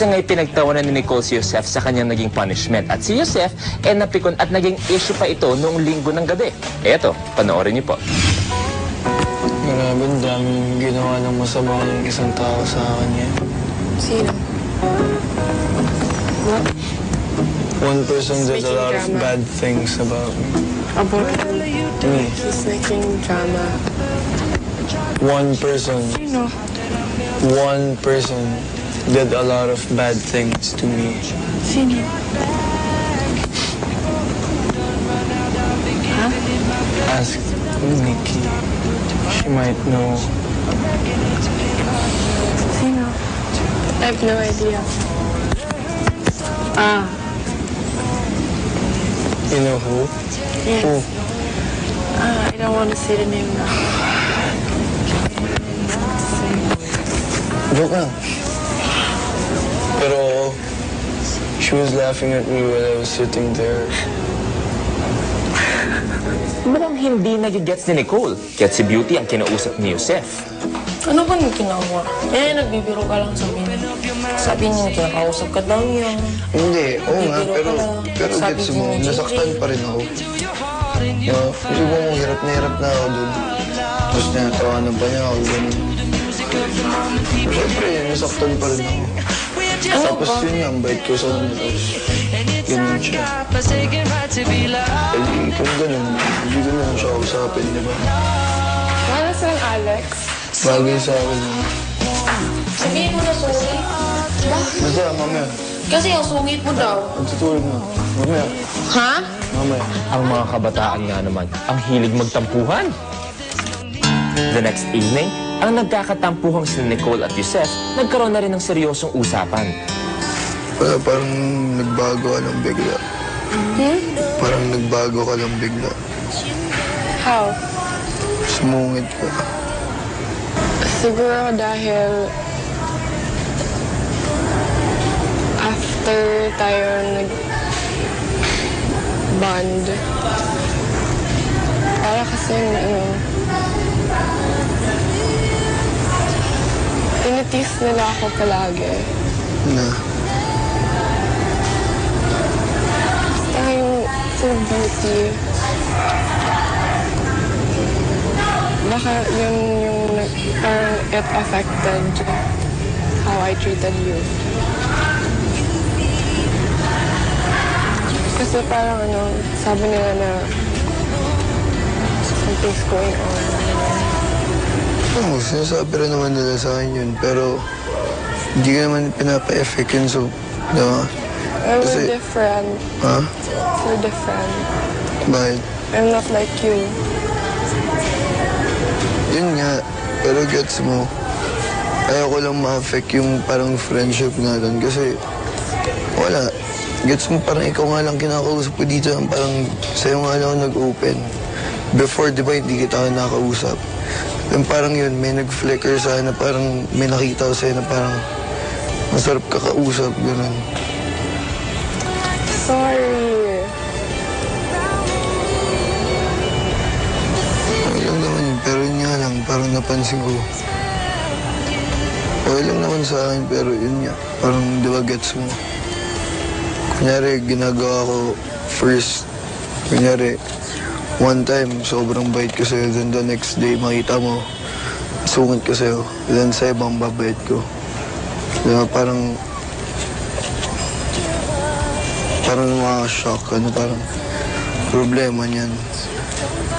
Ngay pinagtawanan ni Nicole si Yosef sa kanyang naging punishment. At si Yosef ay napikon at naging issue pa ito noong linggo ng gabi. Eto, panoorin niyo po. Grabe, daming ginawa ng masama ng isang tao sa kanya. Sino? What? One person did a lot of Making drama. bad things about me. About Me. he's making drama. One person. Sino? One person did a lot of bad things to me. Sino? Ha? Ask Nikki. She might know. Sino? I have no idea. Ah, You know who? yes. Who? I don't want to say the name now. Joke lang. Pero she was laughing at me while I was sitting there. Mukhang hindi nagigets ni Nicole. Kaya't si Beauty ang kinausap ni Yosef. Ano ba yung ginawa? Nagbibiro ka lang sabi niya. Sabi niya, kinakausap ka daw niya. Hindi, oo nga, Bibiro ka lang. pero Sabi gets ko, mo, Gigi. nasaktan pa rin ako. Kasi mo, hirap na ako dun. Tapos tinatawanan pa niya ako, ganun. Siyempre, nasaktan pa rin ako. Tapos yun nga, ang bait ko sa kanya, tapos ganun siya. Eh, kung ganun, hindi ko naman siya kausapin, di ba? Wala silang Alex. Bagay sa akin. Sabihin mo na sungit. Basta, mamaya, Kasi ang sungit mo daw. magtutulog na. Mamaya, Ha? mamaya. Ang mga kabataan nga naman, ang hilig magtampuhan. The next evening, ang nagkakatampuhang si Nicole at Yosef, nagkaroon na rin ng seryosong usapan. Wala, parang nagbago ka lang bigla. Parang nagbago ka lang bigla. How? Sumungit ka. Siguro dahil after tayo nag-bond, para kasi tinitis nila ako palagi. Na, Basta yung sa beauty, baka yun yung parang it affected how I treated you. Kasi parang sabi nila na something's going on. oo, sinasabi rin naman nila sa akin yun, pero hindi ka naman pinapa-effect yun, so, diba? We're Kasi- different. Ha? We're different. Bakit? I'm not like you. Yun nga, pero gets mo, ayaw ko lang ma-affect yung parang friendship natin kasi wala. Gets mo, parang ikaw nga lang kinakausap ko dito, parang sa'yo nga lang ako nag-open. Before, di ba, hindi kita nakausap. Yung parang yun, may nag-flicker sa'yo na parang may nakita ko sa'yo na parang masarap ka kausap, gano'n. Sorry. Okay lang naman yun, pero yun nga lang, parang napansin ko. Okay lang naman sa akin, pero yun nga, parang di ba gets mo. Kunyari, ginagawa ko first, kunyari, one time, sobrang bait ko sa'yo, then the next day, makita mo, sungit ko sa'yo, then sa ibang babait ko. Diba, parang makaka-shock, parang problema niyan.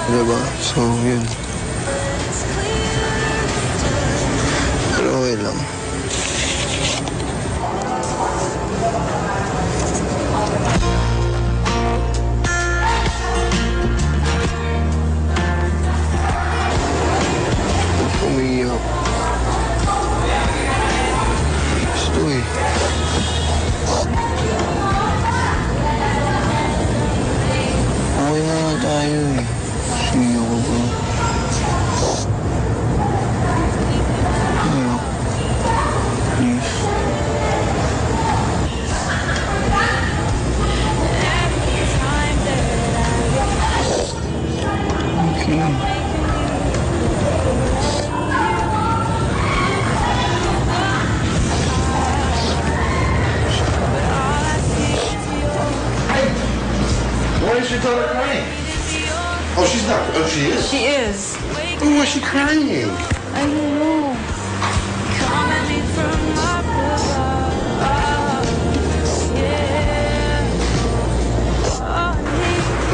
Diba? So, yun. Pero okay lang. Ba't umiiyak? Gusto eh. Okay na nga tayo eh. Sige ako ba? Ano? daughter crying. Oh, she's not. Oh, she is? She is. Oh, why is she crying? I don't know.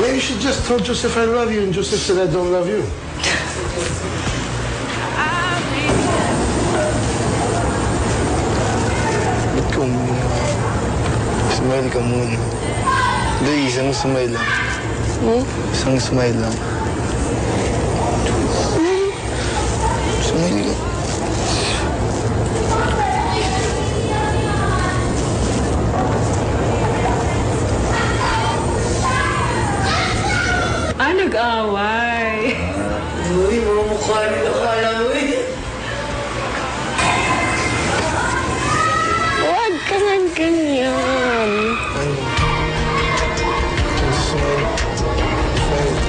Maybe you should just tell Joseph I love you, and Joseph said I don't love you. Ba't ka umiyak? Smile ka muna. Hindi, isang smile lang. Isang smile lang. Smile ka. Nag-away. Uy, mga mukha nila kala mo eh. Huwag ka man ganyan. Ano? Smile. Smile.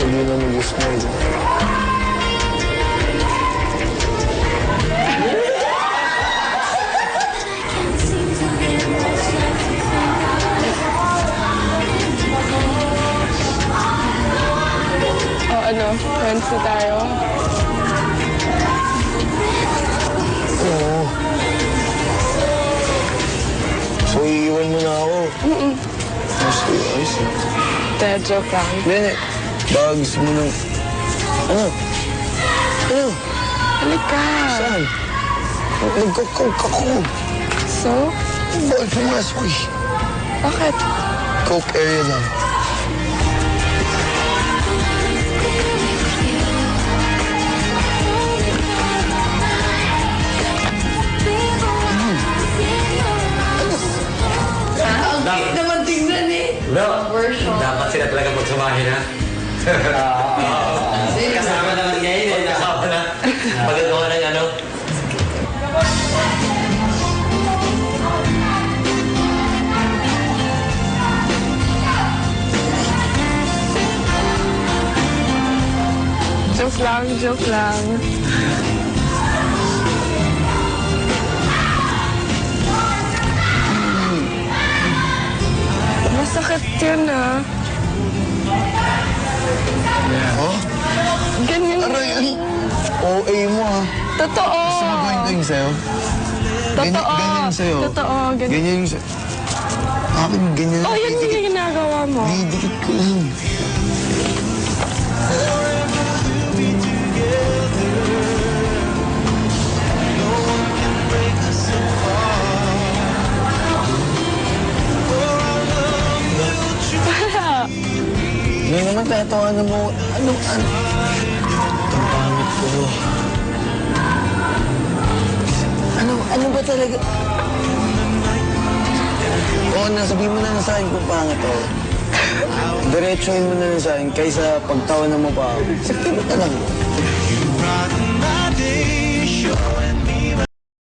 Hindi na mag-smile. Ano, friends na tayo. Oo. So, iiwan mo na ako? I see. Dahil joke lang. Hindi. Baka gusto mo nang... Ano? Ano? Halika. Saan? Nagko-coke ako. So? Bawal pumasok eh. Bakit? Coke area lang. Naman tingnan eh. Dapat sila talaga magsamahin, ha? Kasama naman ngayon eh. Kasama na. Magagawa ng ano? Joke lang, joke lang. Masakit yun, ah. Oh? Ganyan. Aray, ang OA mo ah. Totoo. Gusto mo gawin ko yung sa'yo? Totoo. Ganyan yung sa'yo. Totoo. Ganyan. Ganyan yung sa'yo. Akin, ganyan lang. Oh, yan yung ginagawa mo. Didikit ko lang. Hindi naman tatawanan mo. Anong ano? Ang pangit ko. Ano ba talaga? Oo, nasabihin mo na sa akin kung pangit ako. Diretsuhin mo na sa akin kaysa pagtawanan mo pa ako. Sakti mo ka lang.